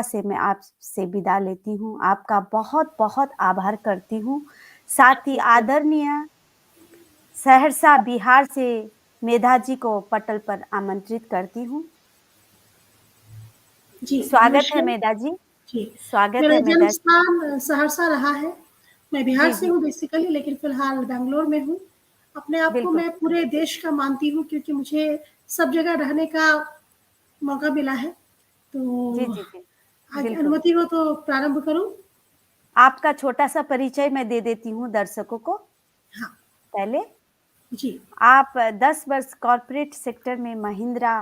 से मैं आपसे विदा लेती हूँ। आपका बहुत-बहुत आभार करती हूँ। साथ ही आदरणीय सहरसा बिहार से मेधा जी को पटल पर आमंत्रित करती हूँ। जी, स्वागत है नमस्कार। मेधा जी। जी, स्वागत मेरा है जन्म मेधा जी। स्थान सहरसा रहा है। मैं बिहार जी, से जी। हूँ बेसिकली, लेकिन फ़िलहाल बैंगलोर में हूँ। अपने आप को बिल्कुल, मैं बिल्कुल। पूरे देश का मानती हूँ क्योंकि मुझे सब जगह रहने का मौका मिला है। जी, तो जी, जी। आगे बिल्कुल। अनुमति हो तो प्रारंभ करूँ? आपका छोटा-सा परिचय मैं दे देती हूँ दर्शकों को हाँ, पहले। जी, आप 10 वर्ष कॉर्पोरेट सेक्टर में महिंद्रा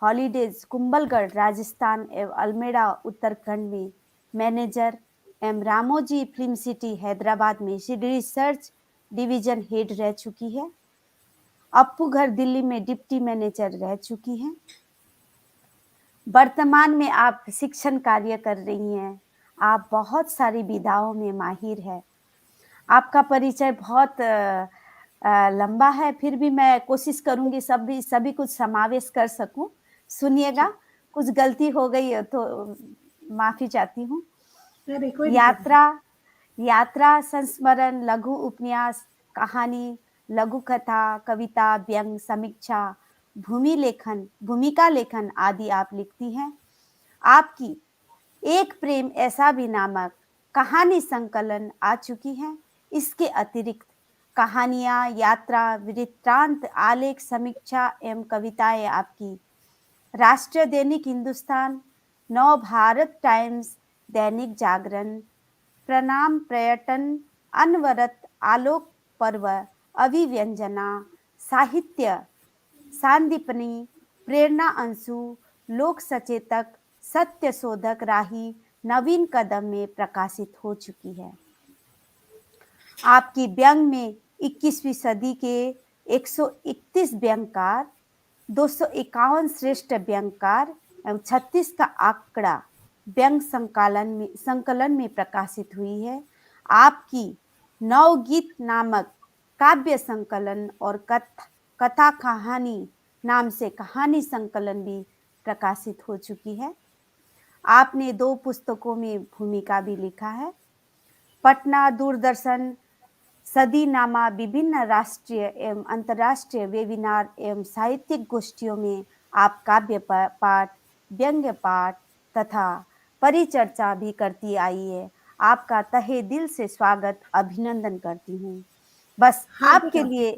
हॉलिडेज कुंभलगढ़ राजस्थान एवं अल्मेड़ा उत्तराखंड में मैनेजर एवं रामोजी फिल्म सिटी हैदराबाद में रिसर्च डिवीजन हेड रह चुकी है। अप्पू घर दिल्ली में डिप्टी मैनेजर रह चुकी हैं। वर्तमान में आप शिक्षण कार्य कर रही हैं। आप बहुत सारी विधाओं में माहिर है। आपका परिचय बहुत लंबा है, फिर भी मैं कोशिश करूँगी सभी कुछ समावेश कर सकूँ। सुनिएगा, जी। कुछ गलती हो गई है तो माफ़ी चाहती हूँ। अरे, कोई दिक्कत नहीं। यात्रा यात्रा, संस्मरण, लघु उपन्यास, कहानी, लघु कथा, कविता, व्यंग, समीक्षा, भूमिका लेखन आदि आप लिखती हैं। आपकी एक प्रेम ऐसा भी नामक कहानी संकलन आ चुकी है। इसके अतिरिक्त कहानियां, यात्रा, वृत्तांत, आलेख, समीक्षा एवं कविताएं आपकी राष्ट्रीय दैनिक हिंदुस्तान, नव भारत टाइम्स, दैनिक जागरण, प्रणाम पर्यटन, अनवरत, आलोक पर्व, अभिव्यंजना, साहित्य, सांदीपनी, प्रेरणा अंशु, लोक सचेतक, सत्य शोधक राही, नवीन कदम में प्रकाशित हो चुकी है। आपकी व्यंग में 21वीं सदी के 131 व्यंगकार, 251 श्रेष्ठ व्यंगकार एवं 36 का आंकड़ा व्यंग संकलन में प्रकाशित हुई है। आपकी नवगीत नामक काव्य संकलन और कथा कहानी नाम से कहानी संकलन भी प्रकाशित हो चुकी है। आपने 2 पुस्तकों में भूमिका भी लिखा है। पटना दूरदर्शन सदीनामा विभिन्न राष्ट्रीय एवं अंतर्राष्ट्रीय वेबिनार एवं साहित्यिक गोष्ठियों में आप काव्य पाठ, व्यंग्य पाठ तथा परिचर्चा भी करती आई है। आपका तहे दिल से स्वागत, अभिनंदन करती हूँ। बस हार्दिक आभार।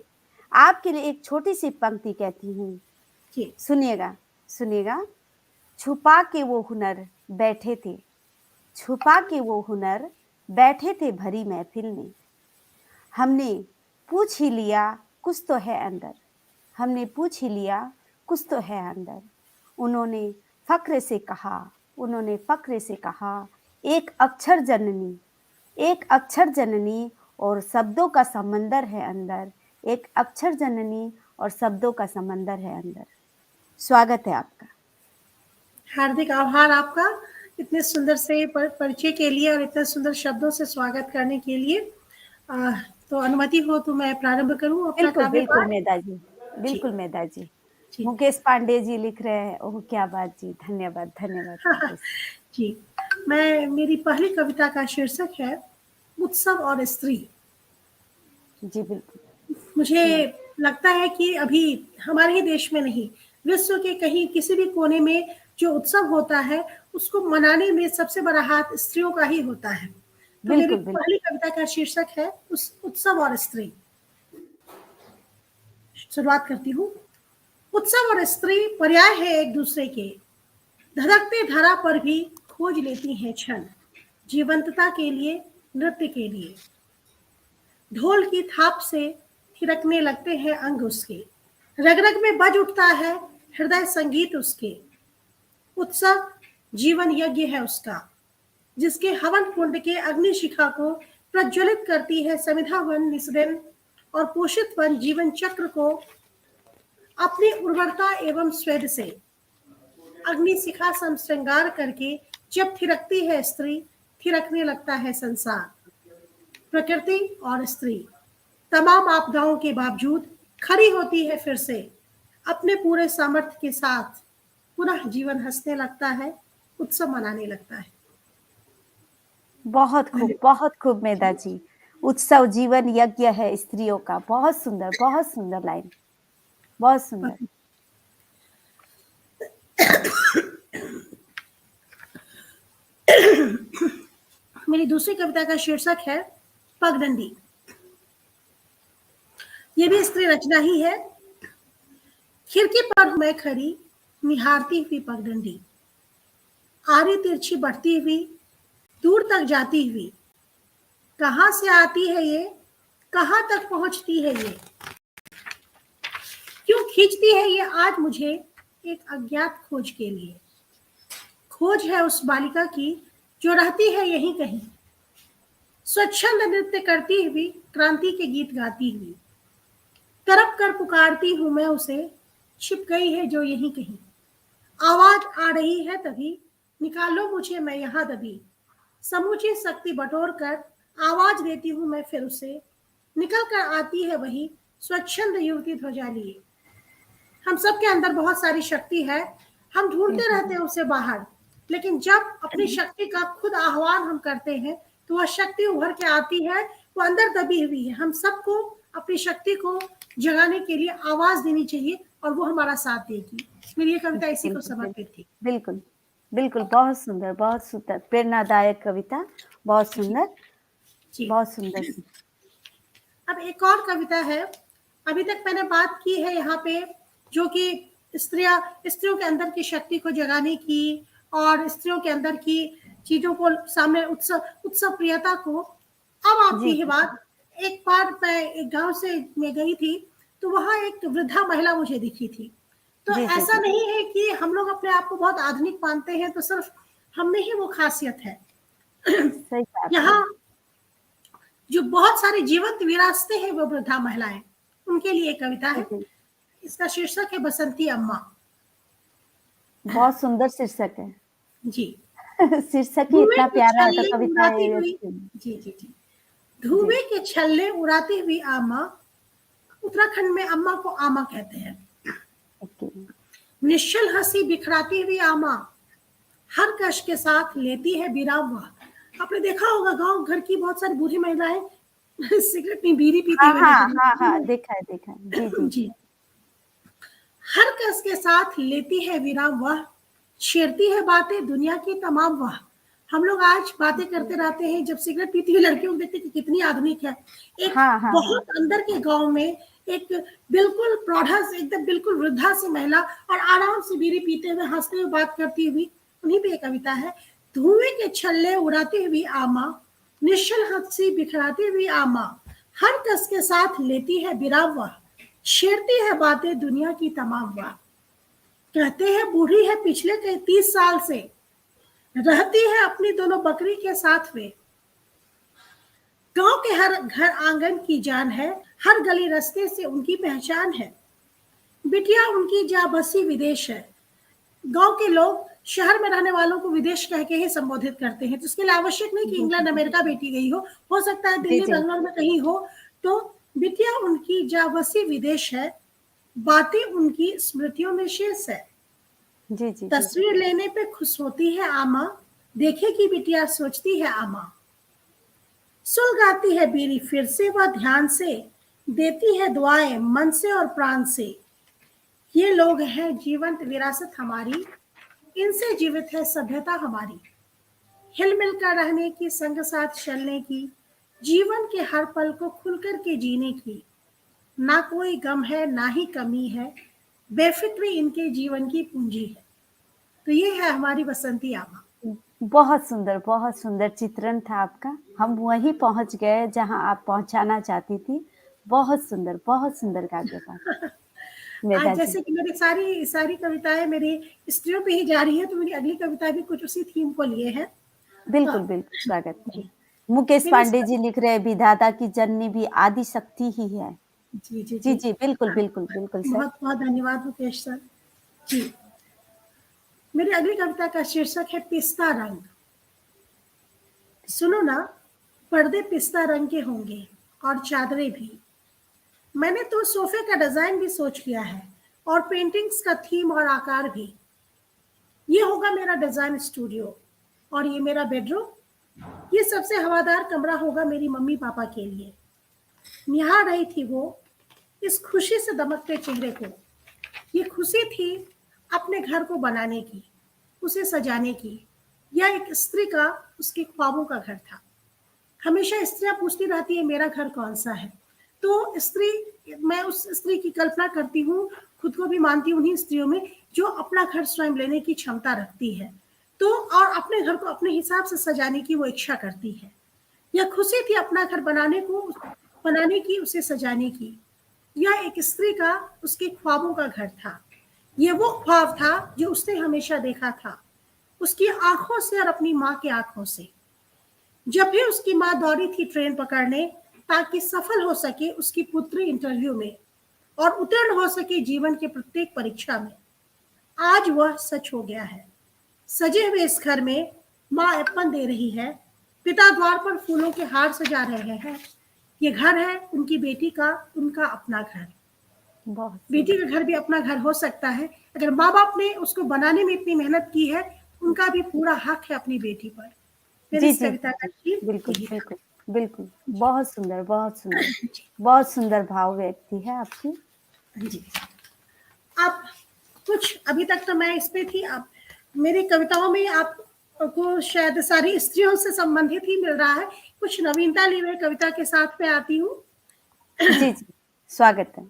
आपके लिए एक छोटी सी पंक्ति कहती हूँ। जी, सुनिएगा, सुनिएगा। छुपा के वो हुनर बैठे थे, छुपा के वो हुनर बैठे थे भरी महफिल में। हमने पूछ ही लिया कुछ तो है अंदर, हमने पूछ ही लिया कुछ तो है अंदर। उन्होंने फक्र से कहा, उन्होंने फक्र से कहा, एक अक्षर जननी, एक अक्षर जननी और शब्दों का समंदर है अंदर, एक अक्षर जननी और शब्दों का समंदर है अंदर। स्वागत है आपका। हार्दिक आभार आपका इतने सुंदर से परिचय के लिए और इतने सुंदर शब्दों से स्वागत करने के लिए। अ, तो अनुमति हो तो मैं प्रारंभ करूँ अपना बिल्कुल, काव्य बिल्कुल पाठ? मेधा जी, जी, बिल्कुल मेधा जी। जी। मुकेश पांडे जी लिख रहे हैं, ओह क्या बात जी, धन्यवाद, धन्यवाद मुकेश। जी, मेरी पहली कविता का शीर्षक है उत्सव और स्त्री। जी, बिल्कुल, मुझे सुनाइए। लगता है कि अभी हमारे ही देश में नहीं, विश्व के कहीं किसी भी कोने में जो उत्सव होता है, उसको मनाने में सबसे बड़ा हाथ स्त्रियों का ही होता है। तो मेरी बिल्कुल, बिल्कुल। पहली कविता का शीर्षक है उस उत्सव और स्त्री। शुरुआत करती हूँ। उत्सव और स्त्री पर्याय है एक दूसरे के, धड़कते धरा पर भी खोज लेती हैं क्षण, जीवंतता के लिए, नृत्य के लिए। ढोल की थाप से थिरकने लगते हैं अंग उसके, रग रग में बज उठता है हृदय संगीत उसके। उत्सव जीवन यज्ञ है उसका, जिसके हवन कुंड के अग्नि शिखा को प्रज्वलित करती है समिधा वन निस्दिन, और पोषित वन जीवन चक्र को अपनी उर्वरता एवं स्वेद से अग्नि शिखा सम श्रृंगार करके जब थिरकती है स्त्री, थिरकने लगता है संसार। प्रकृति और स्त्री तमाम आपदाओं के बावजूद खड़ी होती है फिर से, अपने पूरे सामर्थ्य के साथ। पुनः जीवन हंसने लगता है, उत्सव मनाने लगता है। बहुत खूब मेधा जी। उत्सव जीवन यज्ञ है स्त्रियों का। बहुत सुंदर लाइन। बहुत सुंदर। मेरी दूसरी कविता का शीर्षक है पगडंडी। ये भी स्त्री रचना ही है। खिड़की पर हूं मैं खड़ी, निहारती हुई पगडंडी, आरी तिरछी बढ़ती हुई, दूर तक जाती हुई, कहां से आती है ये, कहां तक पहुंचती है ये, क्यों खींचती है ये आज मुझे एक अज्ञात खोज के लिए। खोज है उस बालिका की जो रहती है यहीं कहीं, स्वच्छंद नृत्य करती हुई, क्रांति के गीत गाती हुई, तरफ कर पुकारती हूं मैं उसे, छिप गई है जो यहीं कहीं। आवाज आ रही है तभी, निकालो मुझे मैं यहाँ दबी, समूची शक्ति बटोर कर आवाज देती हूँ मैं फिर उसे, निकल कर आती है वही स्वच्छंद युवती ध्वजा लिए। हम सब के अंदर बहुत सारी शक्ति है, हम ढूंढते रहते हैं उसे बाहर, लेकिन जब अपनी शक्ति का खुद आह्वान हम करते हैं तो वह शक्ति उभर के आती है, वो अंदर दबी हुई है। हम सबको अपनी शक्ति को जगाने के लिए आवाज देनी चाहिए और वो हमारा साथ देगी। मेरी ये कविता इसी को समर्पित थी। बिल्कुल बिल्कुल। बहुत सुंदर प्रेरणादायक कविता। बहुत सुंदर। जी। बहुत सुंदर। अब एक और कविता है। अभी तक मैंने बात की है यहाँ पे जो कि स्त्रियों के अंदर की शक्ति को जगाने की और स्त्रियों के अंदर की चीजों को सामने उत्सव प्रियता को। अब आती है बात, एक बार मैं एक गांव से मैं गई थी तो वहां एक वृद्धा महिला मुझे दिखी थी। तो ऐसा नहीं है कि हम लोग अपने आप को बहुत आधुनिक मानते हैं तो सिर्फ हम में ही वो खासियत है। यहाँ जो बहुत सारी जीवंत विरासतें हैं वो वृद्धा महिलाएं, उनके लिए कविता है। इसका शीर्षक है बसंती अम्मा। बहुत सुंदर शीर्षक है जी। शीर्षक ही इतना प्यारा है तो कविता उड़ाती हुई, जी जी जी, धुएं के छल्ले उड़ाती हुई आमा। उत्तराखंड में अम्मा को आमा कहते हैं। निश्चल हंसी बिखराती हुई आमा, हर कश के साथ लेती है विराम। वाह, आपने देखा होगा गांव घर की बहुत सारी बूढ़ी महिलाएं सिगरेट में बीड़ी पीती हुई। हाँ, देखा है जी जी जी। हर कस के साथ लेती है विराम। वह छेड़ती है बातें दुनिया की तमाम। वह हम लोग आज बातें करते रहते हैं, जब सिगरेट पीती हुई लड़कियों को देखते हैं कि कितनी आधुनिक है। एक बहुत अंदर के गांव में एक बिल्कुल प्रौढ़ा से एकदम बिल्कुल वृद्धा से महिला और आराम से बीड़ी पीते हुए हंसते हुए बात करती हुई, उन्हीं पे एक कविता है। धुएं के छल्ले उड़ाती हुई आमा, निश्चल हंसी बिखराती हुई आमा, हर कस के साथ लेती है विराम। वह छेड़ती है बातें दुनिया की तमाम। वाह, कहते हैं बूढ़ी है पिछले कई 30 साल से, रहती है अपनी दोनों बकरी के साथ वे। गांव के हर घर आंगन की जान है, हर गली रास्ते से उनकी पहचान है। बिटिया उनकी जा बसी विदेश है। गांव के लोग शहर में रहने वालों को विदेश कह के ही संबोधित करते हैं, तो इसके लिए आवश्यक नहीं कि इंग्लैंड अमेरिका बेटी गई हो सकता है दिल्ली बेंगलोर में कहीं हो। तो बिटिया उनकी जा बसी विदेश है, बातें उनकी स्मृतियों में शेष है। जी जी। तस्वीर लेने पे खुश होती है आमा, देखे कि बिटिया सोचती है आमा। सुलगाती है बीड़ी फिर से वह ध्यान से, देती है दुआएं मन से और प्राण से। ये लोग हैं जीवंत विरासत हमारी, इनसे जीवित है सभ्यता हमारी। हिल मिल कर रहने की, संग साथ चलने की, जीवन के हर पल को खुलकर के जीने की। ना कोई गम है ना ही कमी है, बेफिक्री इनके जीवन की पूंजी है। तो ये है हमारी बसंती आमा। बहुत सुंदर चित्रण था आपका। हम वहीं पहुंच गए जहां आप पहुंचाना चाहती थी। बहुत सुंदर काव्य पाठ मेधा आज जी। जैसे कि मेरी सारी कविताएं मेरी स्त्रियों पे ही जा रही है, तो मेरी अगली कविता भी कुछ उसी थीम को लिए है। बिल्कुल स्वागत है। मुकेश पांडे जी लिख रहे हैं, विधाता की जननी भी आदि शक्ति ही है। जी जी जी जी, बिल्कुल सर। बहुत बहुत धन्यवाद मुकेश सर जी। मेरी अगली कविता का शीर्षक है पिस्ता रंग। सुनो ना, पर्दे पिस्ता रंग के होंगे और चादरें भी। मैंने तो सोफे का डिजाइन भी सोच लिया है और पेंटिंग्स का थीम और आकार भी। ये होगा मेरा डिजाइन स्टूडियो और ये मेरा बेडरूम। ये सबसे हवादार कमरा होगा मेरी मम्मी पापा के लिए। निहार रही थी वो इस खुशी से दमकते चेहरे को। ये खुशी थी अपने घर को बनाने की, उसे सजाने की। यह एक स्त्री का, उसके ख्वाबों का घर था। हमेशा स्त्रियां पूछती रहती है मेरा घर कौन सा है। तो स्त्री, मैं उस स्त्री की कल्पना करती हूँ, खुद को भी मानती हूँ उन्हीं स्त्रियों में जो अपना घर स्वयं लेने की क्षमता रखती है, तो और अपने घर को अपने हिसाब से सजाने की वो इच्छा करती है। यह खुशी थी अपना घर बनाने की, उसे सजाने की। यह एक स्त्री का, उसके ख्वाबों का घर था। ये वो ख्वाब था जो उसने हमेशा देखा था, उसकी आंखों से और अपनी माँ की आंखों से। जब भी उसकी माँ दौड़ी थी ट्रेन पकड़ने ताकि सफल हो सके उसकी पुत्री इंटरव्यू में और उत्तीर्ण हो सके जीवन के प्रत्येक परीक्षा में, आज वह सच हो गया है। सजे हुए इस घर में माँ एप्पन दे रही है, पिता द्वार पर फूलों के हार सजा रहे हैं। ये घर है उनकी बेटी का, उनका अपना घर। बहुत बेटी सुंदर। का घर भी अपना घर हो सकता है। अगर माँ बाप ने उसको बनाने में इतनी मेहनत की है, उनका भी पूरा हक है अपनी बेटी पर। मेरी जी, इस जी, कविता जी, का जी। थीम बिल्कुल, यही था। बिल्कुल, बिल्कुल। बहुत सुंदर, बहुत सुंदर। जी, बहुत सुंदर भाव व्यक्ति है आपकी। जी। आप कुछ, अभी तक तो मैं इस पे थी, आप मेरी कविताओं में आपको शायद सारी स्त्रियों से संबंधित ही मिल रहा है। कुछ नवीनता ली हुई कविता के साथ मैं आती हूँ। जी, जी। स्वागत है।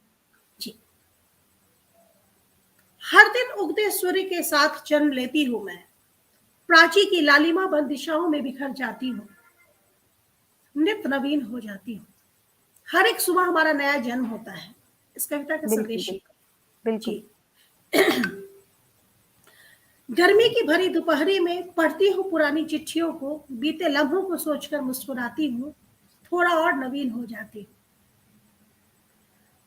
जी। हर दिन उगते सूर्य के साथ जन्म लेती हूँ मैं, प्राची की लालिमा बंद दिशाओं में बिखर जाती हूँ, नित नवीन हो जाती हूँ। हर एक सुबह हमारा नया जन्म होता है। इस कविता का बिल्कुल, संदेश ये। बिल्कुल, बिल्कुल। जी। गर्मी की भरी दोपहरी में पढ़ती हूँ पुरानी चिट्ठियों को, बीते लम्हों को सोचकर मुस्कुराती हूँ, थोड़ा और नवीन हो जाती हूँ।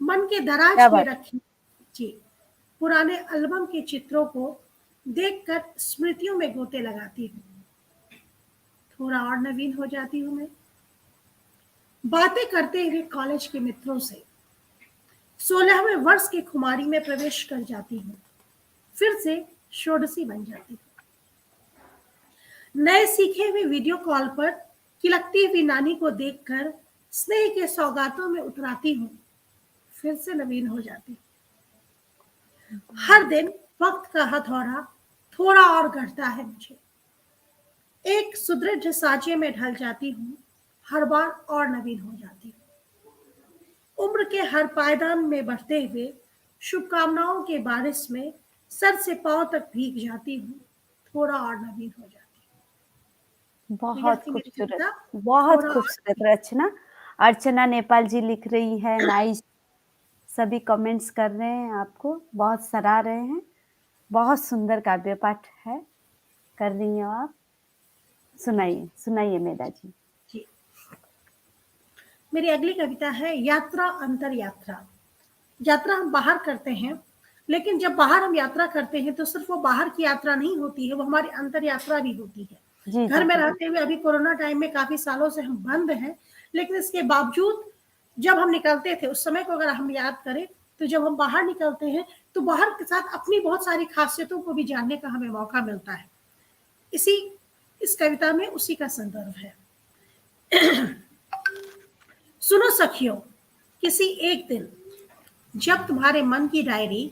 मन के दराज क्या में बात है। रखी, जी, पुराने एल्बम के चित्रों को देखकर स्मृतियों में गोते लगाती हूँ, थोड़ा और नवीन हो जाती हूँ मैं। बातें करते हुए कॉलेज के मित्रों से 16वें वर्ष की खुमारी में प्रवेश कर जाती हूँ, फिर से षोडशी बन जाती हूँ। नए सीखे हुए वीडियो कॉल पर किलकती हुई नानी को देखकर स्नेह के सौगातों में उतराती हूँ, फिर से नवीन हो जाती हूँ। हर दिन वक्त का हथौड़ा थोड़ा और गढ़ता है मुझे, एक सुदृढ़ सांचे में ढल जाती हूँ, हर बार और नवीन हो जाती हूँ। उम्र के हर पायदान में बढ़ते हुए शुभकामनाओं के बारिश में सर से पांव तक भीग जाती हूँ, थोड़ा और नवीन हो जाती हूँ। तो यह बहुत थी मेरी खूबसूरत, कविता, बहुत थोड़ा और खूबसूरत नवीन। रचना। अर्चना नेपाल जी लिख रही है, नाइस। सभी कमेंट्स कर रहे हैं, आपको बहुत सराह रहे हैं। बहुत सुंदर काव्य पाठ है, कर रही हैं आप। सुनाइए, सुनाइए मेधा जी। जी। मेरी अगली कविता है यात्रा अंतर यात्रा। यात्रा हम बाहर करते हैं, लेकिन जब बाहर हम यात्रा करते हैं तो सिर्फ वो बाहर की यात्रा नहीं होती है, वो हमारी अंतर यात्रा भी होती है। जी, घर जी, में जी। रहते हुए अभी कोरोना टाइम में काफी सालों से हम बंद हैं, लेकिन इसके बावजूद जब हम निकलते थे उस समय को अगर हम याद करें, तो जब हम बाहर निकलते हैं तो बाहर के साथ अपनी बहुत सारी खासियतों को भी जानने का हमें मौका मिलता है। इसी इस कविता में उसी का संदर्भ है। सुनो सखियों, किसी एक दिन जब तुम्हारे मन की डायरी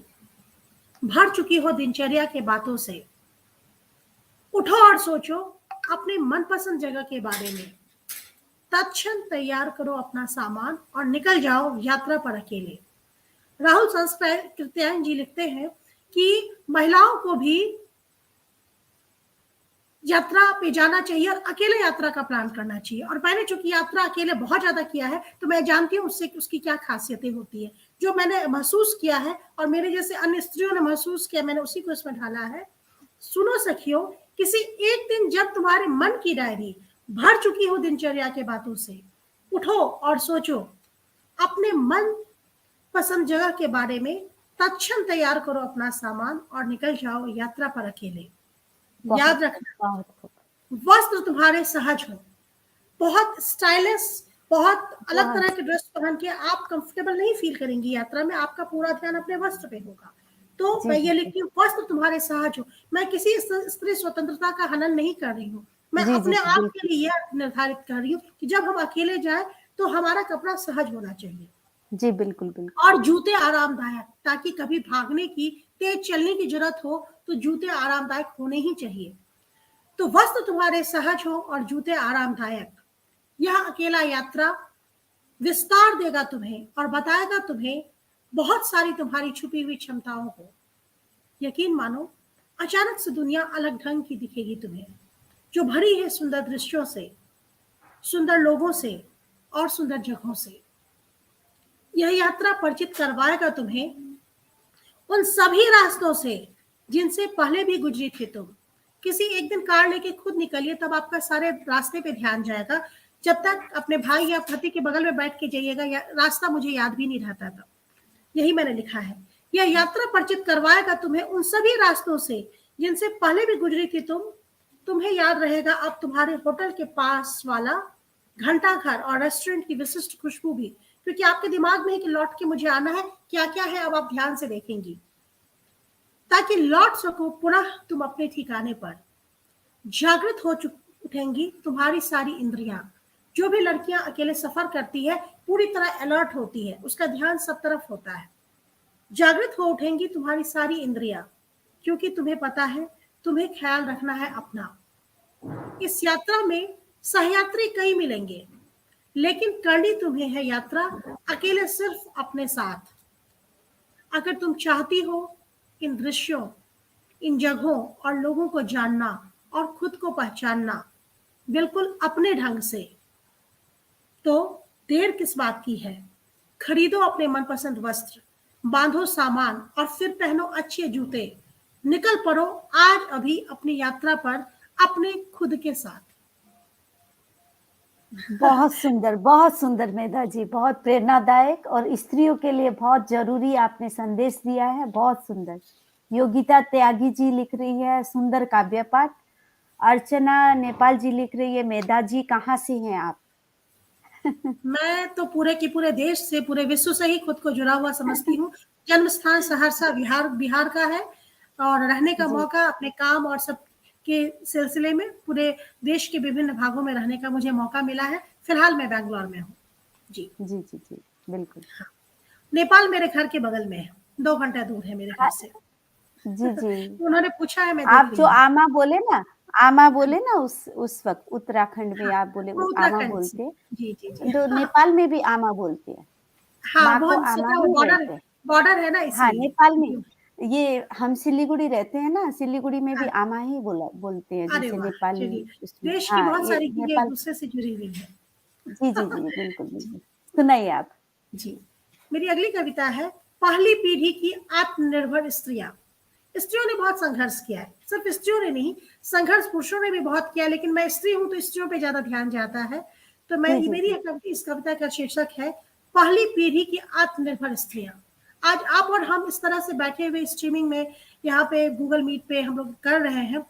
भर चुकी हो दिनचर्या के बातों से, उठो और सोचो अपने मनपसंद जगह के बारे में। तत्क्षण तैयार करो अपना सामान और निकल जाओ यात्रा पर अकेले। राहुल संस्कृत्यायन जी लिखते हैं कि महिलाओं को भी यात्रा पे जाना चाहिए और अकेले यात्रा का प्लान करना चाहिए। और मैंने चूंकि यात्रा अकेले बहुत ज्यादा किया है, तो मैं जानती हूँ उससे उसकी क्या खासियतें होती है। जो मैंने महसूस किया है और मेरे जैसे अन्य स्त्रियों ने महसूस किया, मैंने उसी को इसमें ढाला है। सुनो सखियों, किसी एक दिन जब तुम्हारे मन की डायरी भर चुकी हो दिनचर्या के बातों से, उठो और सोचो अपने मन पसंद जगह के बारे में। तत्क्षण तैयार करो अपना सामान और निकल जाओ यात्रा पर अकेले। बहुत याद खूब, रखना, बहुत खूब। वस्त्र तुम्हारे सहज हो, बहुत स्टाइलिश, बहुत अलग तरह बहुत के ड्रेस पहन के आप कंफर्टेबल नहीं फील करेंगी यात्रा में, आपका पूरा ध्यान अपने वस्त्र पे होगा। तो जी, मैं जी, ये जी। लिखती हूँ, वस्त्र तुम्हारे सहज हो। मैं किसी स्त्री स्वतंत्रता का हनन नहीं कर रही हूँ। मैं जी, जी, अपने जी, आप के बिल्कुल। लिए यह निर्धारित कर रही हूँ कि जब हम अकेले जाएँ तो हमारा कपड़ा सहज होना चाहिए जी, बिल्कुल, बिल्कुल। और जूते आरामदायक, ताकि कभी भागने की, तेज चलने की ज़रूरत हो तो जूते आरामदायक होने ही चाहिए। तो वस्त्र तुम्हारे सहज हो और जूते आरामदायक। यह अकेला यात्रा विस्तार देगा तुम्हें और बताएगा तुम्हें बहुत सारी तुम्हारी छुपी हुई क्षमताओं को। यकीन मानो, अचानक से दुनिया अलग ढंग की दिखेगी तुम्हें, जो भरी है सुंदर दृश्यों से, सुंदर लोगों से और सुंदर जगहों से। यह यात्रा परिचित करवाएगा तुम्हें उन सभी रास्तों से जिनसे पहले भी गुजरी थी तुम। किसी एक दिन कार लेके खुद निकलिए, तब आपका सारे रास्ते पे ध्यान जाएगा। जब तक अपने भाई या पति के बगल में बैठ के जाइएगा, या रास्ता मुझे याद भी नहीं रहता था। यही मैंने लिखा है। यह यात्रा परिचित करवाएगा तुम्हें उन सभी रास्तों से जिनसे पहले भी गुजरी थी तुम। तुम्हें याद रहेगा अब तुम्हारे होटल के पास वाला घंटा घर और रेस्टोरेंट की विशिष्ट खुशबू भी, क्योंकि आपके दिमाग में है कि लौट के मुझे आना है, क्या क्या है अब आप ध्यान से देखेंगी, ताकि लौट सको पुनः तुम अपने ठिकाने पर। जागृत हो उठेंगी तुम्हारी सारी इंद्रियां। जो भी लड़कियां अकेले सफर करती है पूरी तरह अलर्ट होती है, उसका ध्यान सब तरफ होता है। जागृत हो उठेंगी तुम्हारी सारी इंद्रियां, क्योंकि तुम्हें पता है तुम्हें ख्याल रखना है अपना। इस यात्रा में सहयात्री कई मिलेंगे, लेकिन करनी तुम्हें है यात्रा अकेले, सिर्फ अपने साथ। अगर तुम चाहती हो इन दृश्यों, इन जगहों और लोगों को जानना और खुद को पहचानना बिल्कुल अपने ढंग से, तो देर किस बात की है। खरीदो अपने मनपसंद वस्त्र, बांधो सामान और फिर पहनो अच्छे जूते। निकल पड़ो आज अभी अपनी यात्रा पर, अपने खुद के साथ। बहुत सुंदर मेधा जी, बहुत प्रेरणादायक और स्त्रियों के लिए बहुत ज़रूरी आपने संदेश दिया है, बहुत सुंदर। योगिता त्यागी जी लिख रही है, सुंदर काव्य पाठ। अर्चना नेपाल जी लिख रही है, मेधा जी कहाँ से हैं आप? मैं तो पूरे के पूरे देश से, पूरे विश्व से ही खुद को जुड़ा हुआ समझती हूँ। जन्म स्थान सहरसा बिहार बिहार का है, और रहने का जी, मौका अपने काम और सब के सिलसिले में पूरे देश के विभिन्न भागों में रहने का मुझे मौका मिला है। फिलहाल मैं बैंगलोर में हूँ। जी। जी, जी, जी, बिल्कुल। नेपाल मेरे घर के बगल में है, 2 घंटा दूर है मेरे घर हाँ, से। जी, जी। उन्होंने पूछा है, मैं आप देख जो रही हूँ। आमा बोले ना उस वक़्त उत्तराखंड में हाँ, आप बोले वो आमा उत्तराखंड से। बोलते हैं, जी, जी, जी। तो हाँ, नेपाल में भी आमा बोलते हैं। हाँ, माँ को बहुत आमा सटा वो ही बॉर्डर बोलते हैं। बॉर्डर है ना, हाँ, इसलिए। नेपाल में जी। ये हम सिलीगुड़ी रहते हैं ना, सिलीगुड़ी में भी हाँ, आमा ही बोलते हैं, अरे जैसे वाह! नेपाली चलिए, उसमें देश की हाँ, बहुत ये सारी चीज़ें नेपाल एक-दूसरे से जुड़ी हुई हैं। जी, जी, जी, बिल्कुल, बिल्कुल। सुनाइए आप। जी, मेरी अगली कविता है, पहली पीढ़ी की आत्मनिर्भर स्त्रियाँ। स्त्रियों ने बहुत संघर्ष किया है, सिर्फ स्त्रियों ने नहीं, संघर्ष पुरुषों ने भी बहुत किया है, लेकिन मैं स्त्री हूँ तो स्त्रियों पे ज़्यादा ध्यान जाता है। तो मैं जी, जी, मेरी जी। इस कविता का शीर्षक है, पहली पीढ़ी की आत्मनिर्भर स्त्रियाँ। आज आप और हम इस तरह से बैठे हुए स्ट्रीमिंग में, यहाँ पे गूगल मीट पे हम लोग कर रहे हैं,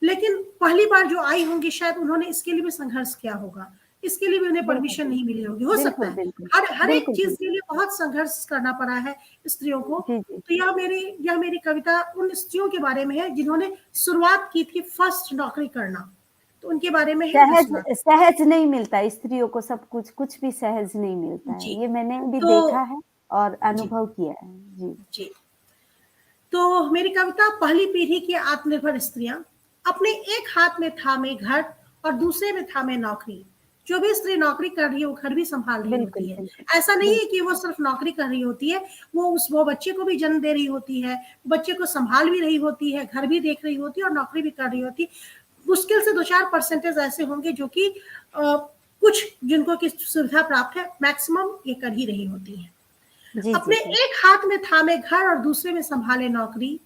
लेकिन पहली बार जो आई होंगी शायद उन्होंने इसके लिए भी संघर्ष किया होगा, इसके लिए भी उन्हें बिल्कुल, परमिशन नहीं बिल्कुल। मिली होगी, हो सकता बिल्कुल, है। बिल्कुल। हर एक बिल्कुल, चीज़ बिल्कुल। के लिए बहुत संघर्ष करना पड़ा है स्त्रियों को। जी, जी। तो यह मेरी कविता उन स्त्रियों के बारे में है जिन्होंने शुरुआत की थी फर्स्ट नौकरी करना, तो उनके बारे में है, मैं सहज सुना। सहज नहीं मिलता स्त्रियों को सब कुछ भी सहज नहीं मिलता जी। है। ये मैंने भी तो देखा है और जी, अनुभव किया है। जी। जी। तो मेरी कविता, पहली पीढ़ी की आत्मनिर्भर स्त्रियां। अपने एक हाथ में थामे घर और दूसरे में थामे नौकरी। जो भी स्त्री नौकरी कर रही है वो घर भी संभाल रही बिल्कुल, होती है। बिल्कुल। ऐसा नहीं है बिल्कुल, कि वो सिर्फ नौकरी कर रही होती है, वो बच्चे को भी जन्म दे रही होती है, बच्चे को संभाल भी रही होती है, घर भी देख रही होती है और नौकरी भी कर रही होती है। मुश्किल से 2-4% ऐसे होंगे जो कि कुछ जिनको की सुविधा प्राप्त है, मैक्सिमम ये कर ही रही होती है। जी, जी, अपने जी। एक हाथ में थामे घर और दूसरे में संभाले नौकरी।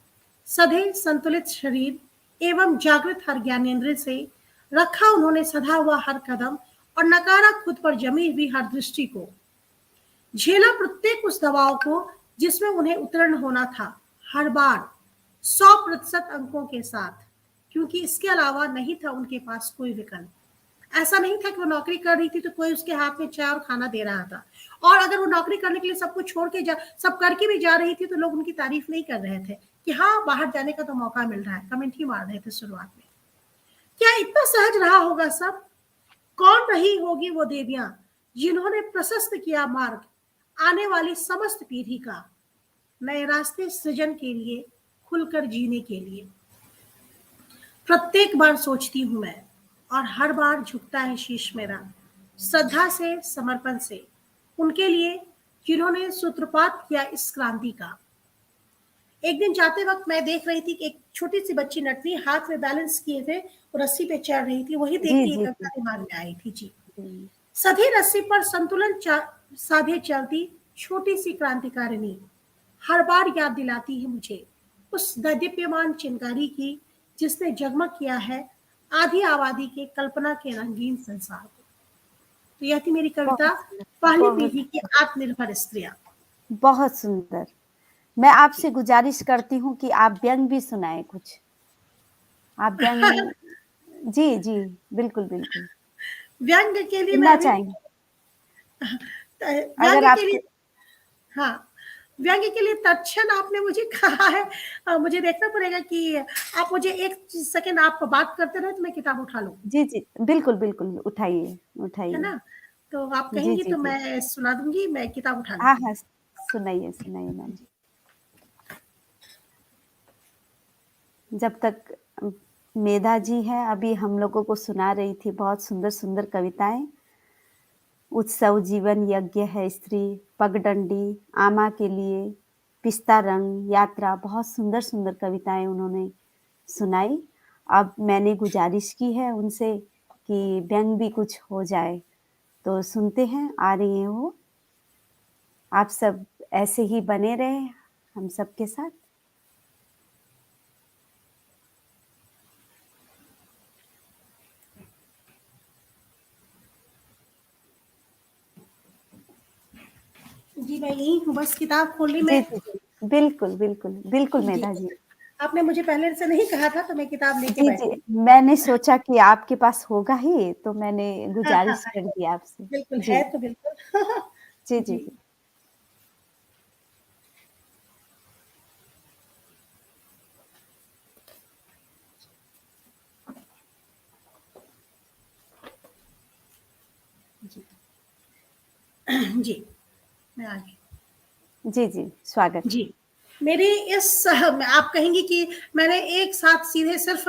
सधे संतुलित शरीर एवं जागृत हर ज्ञानेंद्रिय से रखा उन्होंने सधा हुआ हर कदम और नकारा खुद पर जमी हुई हर दृष्टि को। झेला प्रत्येक उस दबाव को जिसमें उन्हें उत्तीर्ण होना था, हर बार 100% अंकों के साथ, क्योंकि इसके अलावा नहीं था उनके पास कोई विकल्प। ऐसा नहीं था कि वो नौकरी कर रही थी तो कोई उसके हाथ में चाय और खाना दे रहा था, और अगर वो नौकरी करने के लिए सब कुछ छोड़ के सब करके भी जा रही थी तो लोग उनकी तारीफ नहीं कर रहे थे। कि हाँ, बाहर जाने का तो मौका मिल रहा है। कमेंट ही मार रहे थे शुरुआत में। क्या इतना सहज रहा होगा सब? कौन रही होगी वो देवियां जिन्होंने प्रशस्त किया मार्ग आने वाली समस्त पीढ़ी का, नए रास्ते सृजन के लिए, खुलकर जीने के लिए। प्रत्येक बार सोचती हूं मैं, और हर बार झुकता है शीश मेरा, श्रद्धा से, समर्पण से, उनके लिए जिन्होंने सूत्रपात किया इस क्रांति का। एक दिन जाते वक्त मैं देख रही थी कि एक छोटी सी बच्ची नटनी हाथ में बैलेंस किए थे और रस्सी पे चढ़ रही थी। वही देख जी के ये जी कविता जी दिमाग में आई थी जी। जी। सधी रस्सी पर संतुलन साधे चलती छोटी सी क्रांतिकारिणी हर बार याद दिलाती है मुझे उस दैदीप्यमान चिंगारी की जिसने जगमग किया है आधी आबादी के कल्पना के रंगीन संसार को। तो यह थी मेरी कविता, बहुत सुंदर, पहली बहुत पीढ़ी की आत्मनिर्भर स्त्रियां। बहुत सुंदर। मैं आपसे गुजारिश करती हूँ कि आप व्यंग भी सुनाएं कुछ। आप व्यंग, जी जी, बिल्कुल बिल्कुल, व्यंग के लिए मैं सुनना अभी चाहेंगे व्यंग अगर के आपके। लिए, हाँ, व्यंग के लिए तत्क्षण आपने मुझे कहा है। मुझे देखना पड़ेगा कि आप मुझे एक सेकंड आप बात करते रहे तो मैं किताब उठा लूं, जी जी, बिल्कुल बिल्कुल, उठाइए है उठाइए। ना? तो आप जी कहेंगी जी तो जी, मैं सुना दूंगी, मैं किताब उठा हाँ लेती हूँ। हाँ, सुनाइए सुनाइए मैम। जब तक मेधा जी हैं, अभी हम लोगों को सुना रही थी बहुत सुंदर सुंदर कविताएं। उत्सव जीवन यज्ञ है स्त्री, पगडंडी, आमा के लिए, पिस्ता रंग, यात्रा, बहुत सुंदर सुंदर कविताएं उन्होंने सुनाई। अब मैंने गुजारिश की है उनसे कि व्यंग भी कुछ हो जाए, तो सुनते हैं, आ रही हैं वो। आप सब ऐसे ही बने रहे हम सबके साथ। जी मैं यही हूँ, बस किताब खोलने जी में। जी जी, बिल्कुल बिल्कुल बिल्कुल जी, मेधा जी। आपने मुझे पहले से नहीं कहा था तो मैं किताब लेके जी जी, बैठी। मैंने सोचा कि आपके पास होगा ही, तो मैंने हाँ हाँ गुजारिश हाँ, कर दी आपसे। बिल्कुल जी है तो बिल्कुल। जी जी जी जी। जी जी, मैं आ गई। जी जी, स्वागत है। जी, मेरी इस आप कहेंगी कि मैंने एक साथ सीधे सिर्फ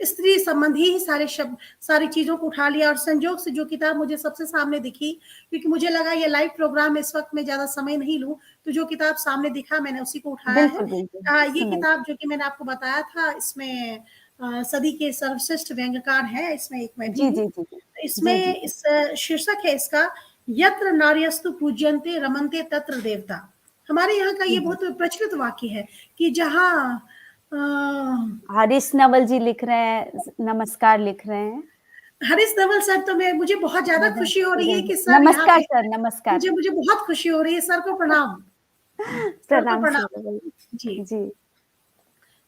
स्त्री संबंधी ही सारे शब्द, सारी चीज़ों को उठा लिया और संजोग से जो किताब मुझे सबसे सामने दिखी, क्योंकि मुझे लगा ये लाइव प्रोग्राम है, इस वक़्त मैं ज़्यादा समय नहीं लूँ, तो जो किताब सामने दिखा मैंने उसी को उठाया है। बिल्कुल बिल्कुल, ये सुनाइए। किताब जो कि मैंने आपको बताया था, इसमें सदी के सर्वश्रेष्ठ व्यंग्यकार हैं, इसमें एक मैं भी जी हूँ। जी जी जी जी जी इसमें इस शीर्षक है इसका, यत्र नार्यस्तु पूज्यन्ते रमन्ते तत्र देवता। हमारे यहाँ का ये जी। बहुत प्रचलित वाक्य है कि जहाँ हरीश नवल जी लिख रहे हैं, नमस्कार लिख रहे हैं। हरीश धवल सर, तो मैं मुझे बहुत ज्यादा खुशी हो रही है कि सर यहाँ नमस्कार पे सर, हैं। नमस्कार। मुझे मुझे बहुत खुशी हो रही है, सर को प्रणाम। सर को प्रणाम प्रणाम। सर। जी, जी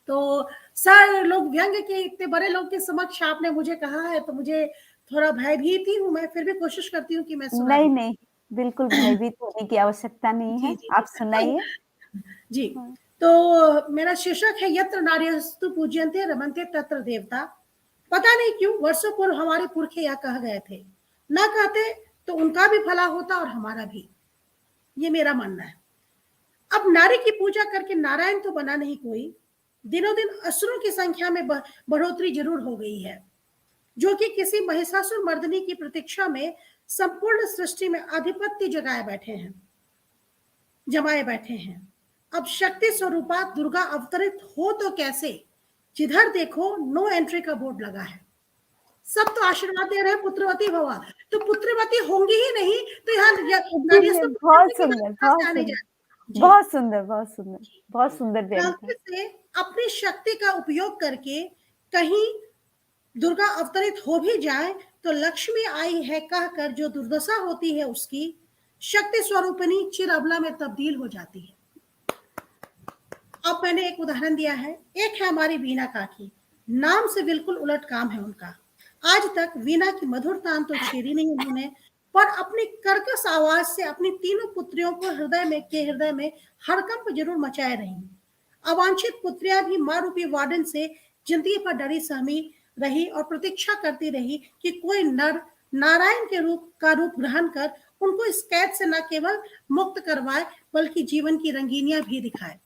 तो सर लोग व्यंग के इतने बड़े लोग के समक्ष आपने मुझे कहा है तो मुझे थोड़ा भयभीत ही हूँ मैं, फिर भी कोशिश करती हूँ कि मैं सुना नहीं दूँ। नहीं, बिल्कुल भयभीत होने की आवश्यकता नहीं जी, है, जी, आप जी। सुनाइए। जी, हाँ। तो मेरा शीर्षक है यत्र नार्यस्तु पूज्यन्ते रमन्ते तत्र देवता। पता नहीं क्यों वर्षों पूर्व हमारे पुरखे यह कह गए थे, ना कहते तो उनका भी भला होता और हमारा भी। ये मेरा मानना है। अब नारी की पूजा करके नारायण तो बना नहीं कोई। दिनों दिन असुरों की संख्या में बढ़ोतरी जरूर हो गई है, जो कि किसी महिषासुर मर्दनी की प्रतीक्षा में संपूर्ण सृष्टि में आधिपत्य जमाए बैठे हैं। अब शक्ति स्वरूपा दुर्गा अवतरित हो तो कैसे? जिधर देखो नो एंट्री का बोर्ड लगा है। सब तो आशीर्वाद दे रहे हैं पुत्रवती भवा, तो पुत्रवती होंगी ही नहीं तो यहाँ जी नारियस्व जी, पूजन बहुत की बात सुंदर कहाँ से बहुत आने सुंदर, जाए। जी, बहुत सुंदर बहुत सुंदर, बहुत सुंदर व्यंग था। गलती से अपनी शक्ति का उपयोग करके कहीं दुर्गा अवतरित हो भी जाए तो लक्ष्मी आई है कहकर जो दुर्दशा होती है उसकी, शक्ति स्वरूपिणी चिर अबला में तब्दील हो जाती है। अब मैंने एक उदाहरण दिया है, एक है हमारी वीणा काकी, नाम से बिल्कुल उलट काम है उनका। आज तक वीणा की मधुर तान तो छेड़ी नहीं उन्होंने, पर अपनी कर्कश आवाज से अपनी तीनों पुत्रियों को हृदय में हड़कंप जरूर मचाए रही। अवांछित पुत्रियां भी मां रूपी वार्डन से जिंदगी पर डरी सहमी रही और प्रतीक्षा करती रही कि कोई नर नारायण के रूप ग्रहण कर उनको इस कैद से न केवल मुक्त करवाए बल्कि जीवन की रंगीनियां भी दिखाए।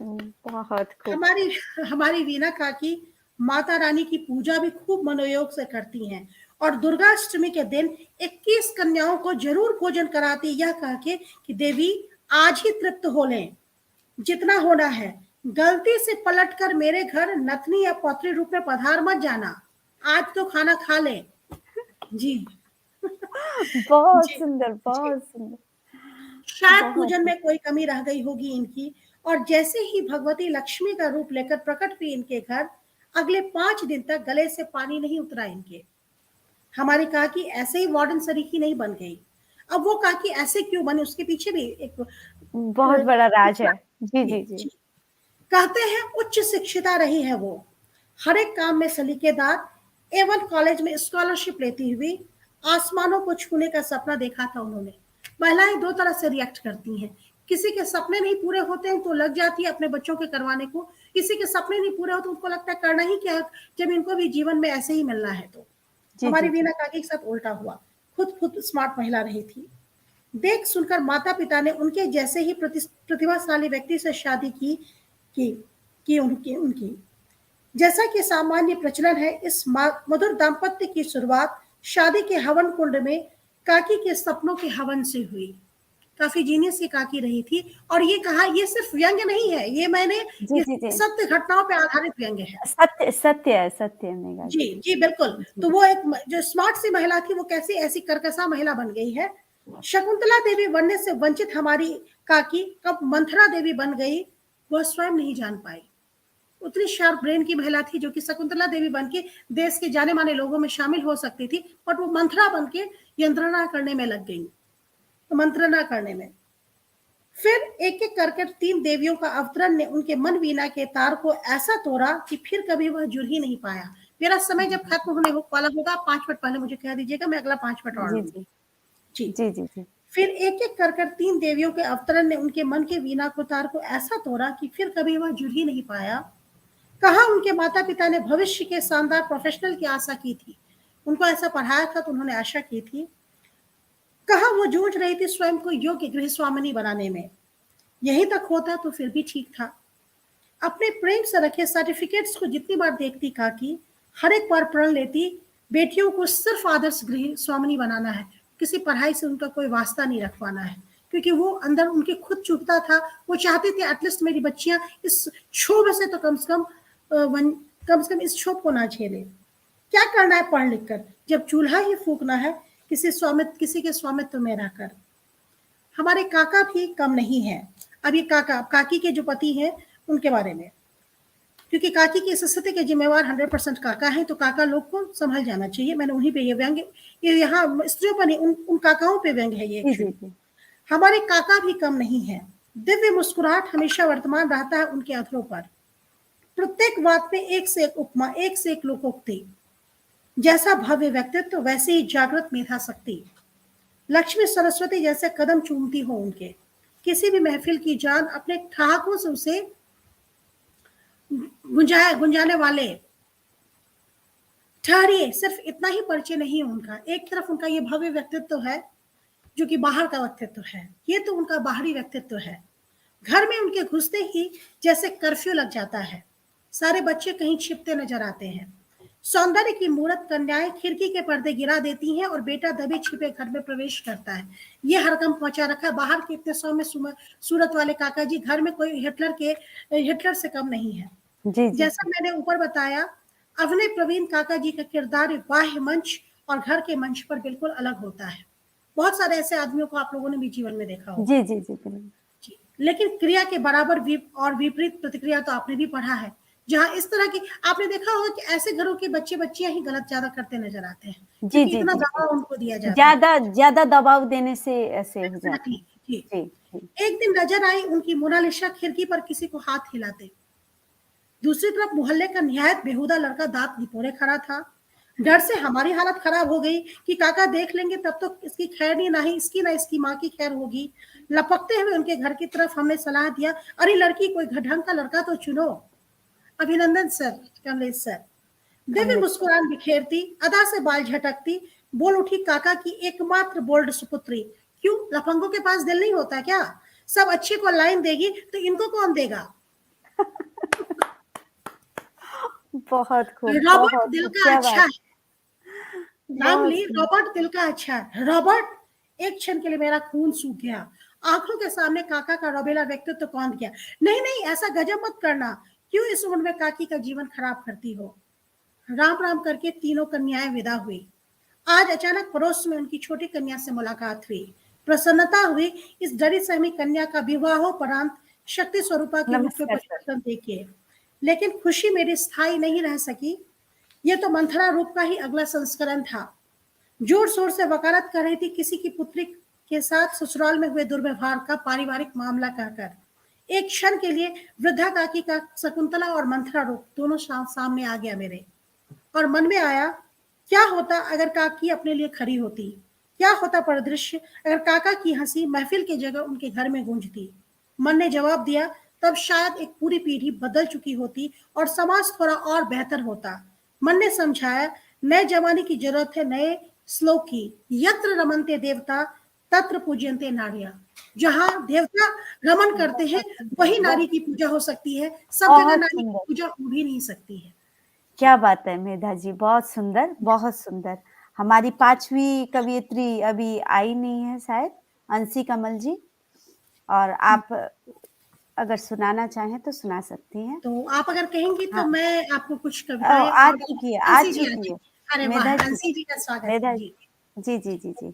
बहुत खूब। हमारी हमारी वीना काकी माता रानी की पूजा भी खूब मनोयोग से करती हैं और दुर्गाष्टमी के दिन 21 कन्याओं को जरूर भोजन कराती, यह कह के कि देवी आज ही तृप्त हो लें, जितना होना है, गलती से पलटकर मेरे घर नतनी या पौत्री रूप में पधार मत जाना, आज तो खाना खा ले। जी। बहुत जी। सुंदर, जी। बहुत सुंदर। शायद बहुत पूजन ही। में कोई कमी रह गई होगी इनकी, और जैसे ही भगवती लक्ष्मी का रूप लेकर प्रकट हुई इनके घर, अगले 5 दिन तक गले से पानी नहीं उतरा इनके। हमारी कहा कि ऐसे ही वार्डन सरीखी नहीं बन गई। अब वो कहा कि ऐसे क्यों बने, उसके पीछे भी एक बहुत बड़ा राज है। जी, जी, जी, जी। जी। कहते हैं उच्च शिक्षिता रही है वो, हर एक काम में सलीकेदार, एवं कॉलेज में स्कॉलरशिप लेती हुई आसमानों को छूने का सपना देखा था उन्होंने। महिलाएं दो तरह से रिएक्ट करती हैं, किसी के सपने नहीं पूरे होते हैं तो लग जाती है अपने बच्चों के करवाने को, किसी के सपने नहीं पूरे होते उनको लगता है करना ही क्या है, जब इनको भी जीवन में ऐसे ही मिलना है। तो जी, हमारी जी, जी। वीना काकी के साथ उल्टा हुआ, खुद स्मार्ट महिला रही थी। देख सुनकर माता पिता ने उनके जैसे ही प्रतिभाशाली व्यक्ति से शादी की की उनकी उनकी जैसा कि सामान्य प्रचलन है, इस मधुर दाम्पत्य की शुरुआत शादी के हवन कुंड में काकी के सपनों के हवन से हुई। काफी जीनियस ये काकी रही थी, और ये कहा ये सिर्फ व्यंग्य नहीं है, जी, ये जी, जी। सत्य घटनाओं पर आधारित व्यंग्य है। सत्य सत्य है, सत्य है मेघा जी, जी। जी, बिल्कुल। जी, तो वो एक जो स्मार्ट सी महिला थी, वो कैसी ऐसी कर्कशा महिला बन गई है। शकुंतला देवी बनने से वंचित हमारी काकी कब मंथरा देवी बन गई, वह स्वयं नहीं जान पाई। उतनी शार्प ब्रेन की महिला थी जो कि शकुंतला देवी बन के देश के जाने माने लोगों में शामिल हो सकती थी, बट वो मंथरा बन के यंत्रणा करने में लग गई, मंत्रणा करने में। फिर एक एक करके 3 देवियों का अवतरण ने उनके मन वीणा के तार को ऐसा तोड़ा कि फिर कभी वह जुड़ ही नहीं पाया। मेरा समय जब खत्म होने वाला होगा, 5 मिनट पहले मुझे कह दीजिएगा, मैं अगला 5 मिनट और जी, लूंगी। जी। जी। जी, जी, जी। फिर एक एक कर 3 देवियों के अवतरण ने उनके मन के वीणा को तार को ऐसा तोड़ा कि फिर कभी वह जुड़ ही नहीं पाया। कहा उनके माता पिता ने भविष्य के शानदार प्रोफेशनल की आशा की थी, उनको ऐसा पढ़ाया था तो उन्होंने आशा की थी। कहा वो जूझ रही थी स्वयं को योग्य गृह स्वामिनी बनाने में, यहीं तक होता तो फिर भी ठीक था। अपने प्रेम से रखे सर्टिफिकेट्स को जितनी बार देखती काकी, हर एक बार प्रण लेती बेटियों को सिर्फ आदर्श गृह स्वामिनी बनाना है, किसी पढ़ाई से उनका कोई वास्ता नहीं रखवाना है, क्योंकि वो अंदर उनके खुद चुभता था। वो चाहते थे एटलीस्ट मेरी बच्चियां इस क्षोभ से तो कम से कम इस क्षोभ को ना झेले। क्या करना है पढ़ लिख कर, जब चूल्हा ही फूकना है किसी के स्वामित्व में रहकर। हमारे काका भी कम नहीं है। अब ये काकी के जो पति हैं उनके बारे में, क्योंकि काकी की इस स्थिति के जिम्मेवार 100% काका हैं, तो काका लोग को संभल जाना चाहिए। मैंने उन्हीं पे ये व्यंग्य, ये यहाँ स्त्रियों पर नहीं, उन काकाओं पे व्यंग्य है ये जी, जी, एक्चुअली। जी। हमारे काका भी कम नहीं है। दिव्य मुस्कुराहट हमेशा वर्तमान रहता है उनके अधरों पर। प्रत्येक बात में एक से एक उपमा, एक से एक लोकोक्ति। जैसा भव्य व्यक्तित्व वैसे ही जागृत मेधा शक्ति। लक्ष्मी सरस्वती जैसे कदम चूमती हो उनके। किसी भी महफिल की जान अपने ठहाकों से उसे गुंजाने वाले। ठहरिए, सिर्फ इतना ही परिचय नहीं है उनका। एक तरफ उनका ये भव्य व्यक्तित्व है जो कि बाहर का व्यक्तित्व है, ये तो उनका बाहरी व्यक्तित्व है। घर में उनके घुसते ही जैसे कर्फ्यू लग जाता है, सारे बच्चे कहीं छिपते नजर आते हैं। सौंदर्य की मूरत कन्याएं खिड़की के पर्दे गिरा देती हैं और बेटा दबे छिपे घर में प्रवेश करता है। ये हरकम पहुंचा रखा है। बाहर के इतने सौम्य सूरत वाले काका जी, घर में कोई हिटलर से कम नहीं है। जी, जी, जैसा जी। मैंने ऊपर बताया, अभिनय प्रवीण काका जी का किरदार बाह्य मंच और घर के मंच पर बिल्कुल अलग होता है। बहुत सारे ऐसे आदमियों को आप लोगों ने भी जीवन में देखा होगा। जी, जी, जी, बिल्कुल। जी। लेकिन क्रिया के बराबर और विपरीत प्रतिक्रिया तो आपने भी पढ़ा है, जहां इस तरह की आपने देखा होगा कि ऐसे घरों के बच्चे बच्चियां ही गलत ज्यादा करते नजर आते हैं, जी, क्योंकि जी, इतना जी, जी। दबाव उनको दिया जाता है। ज़्यादा ज़्यादा दबाव देने से ऐसे हो जाता एग्जैक्टली। है। जी। जी, जी। एक दिन नजर आई उनकी मोनालिसा खिड़की पर किसी को हाथ हिलाते। दूसरी तरफ मोहल्ले का निहायत बेहुदा लड़का दांत निपोरे खड़ा था। डर से हमारी हालत खराब हो गई कि काका देख लेंगे तब तो इसकी खैर नहीं, ना ही इसकी ना इसकी माँ की खैर होगी। लपकते हुए उनके घर की तरफ हमने सलाह दिया, अरे लड़की कोई ढंग का लड़का तो चुनो। अभिनंदन sir, Kamlesh sir. Divya Kamlesh sir. मुस्कुराहट बिखेरती, अदा से बाल झटकती, बोल उठी काका की एकमात्र बोल्ड सुपुत्री, क्यों लफंगों के पास दिल नहीं होता क्या? सब अच्छे को लाइन देगी तो इनको कौन देगा? बहुत खूब, रॉबर्ट बहुत दिल खूब, का क्या अच्छा बात! है। नाम बहुत ली, सुंदर। रॉबर्ट दिल का अच्छा है। रॉबर्ट, एक क्षण के लिए मेरा खून सूख गया। आंखों के सामने काका का रोबेला व्यक्तित्व तो कौन किया? नहीं नहीं, ऐसा गजब मत करना, क्यों इस उम्र में काकी का जीवन खराब करती हो? राम राम करके तीनों कन्याएं विदा हुई। आज अचानक पड़ोस में उनकी छोटी कन्या से मुलाकात हुई। प्रसन्नता हुई इस डरी सहमी कन्या का विवाहोपरांत शक्ति स्वरूपा के रूप में नमस्कार सर। परिवर्तन देखिए। लेकिन खुशी मेरी स्थायी नहीं रह सकी। यह तो मंथरा रूप का ही अगला संस्करण था। जोर शोर से वकालत कर रही थी किसी की पुत्री के साथ ससुराल में हुए दुर्व्यवहार का पारिवारिक मामला कहकर। एक क्षण के लिए वृद्धा काकी का शकुंतला और मंथरा रूप दोनों सामने आ गया मेरे, और मन में आया, क्या होता अगर काकी अपने लिए खड़ी होती? क्या होता परिदृश्य अगर काका की हंसी महफिल की जगह उनके घर में गूंजती? मन ने जवाब दिया, तब शायद एक पूरी पीढ़ी बदल चुकी होती और समाज थोड़ा और बेहतर होता। मन ने समझाया, नए जमाने की जरूरत है नए श्लोक की। यत्र रमनते देवता तत्र पूज्यन्ते नारिया। जहां देवता रमन करते हैं बहुत सुंदर, वही नारी की बहुत पूजा हो सकती है, सब जगह बहुत नारी की सुंदर। पूजा हो भी नहीं सकती है। क्या बात है मेधा जी, बहुत सुंदर, बहुत सुंदर। हमारी 5वीं कवयित्री अभी आई नहीं है शायद, अंशी कमल जी, और आप अगर सुनाना चाहें तो सुना सकती हैं। तो आप अगर कहेंगी तो हाँ, मैं आपको कुछ कविताएँ आ और चुकी है, आ अंशी जी आ चुकी है। चुकी। अरे वाह! मेधा जी, अंशी जी का स्वागत है। मेधा जी। जी, जी, जी, जी।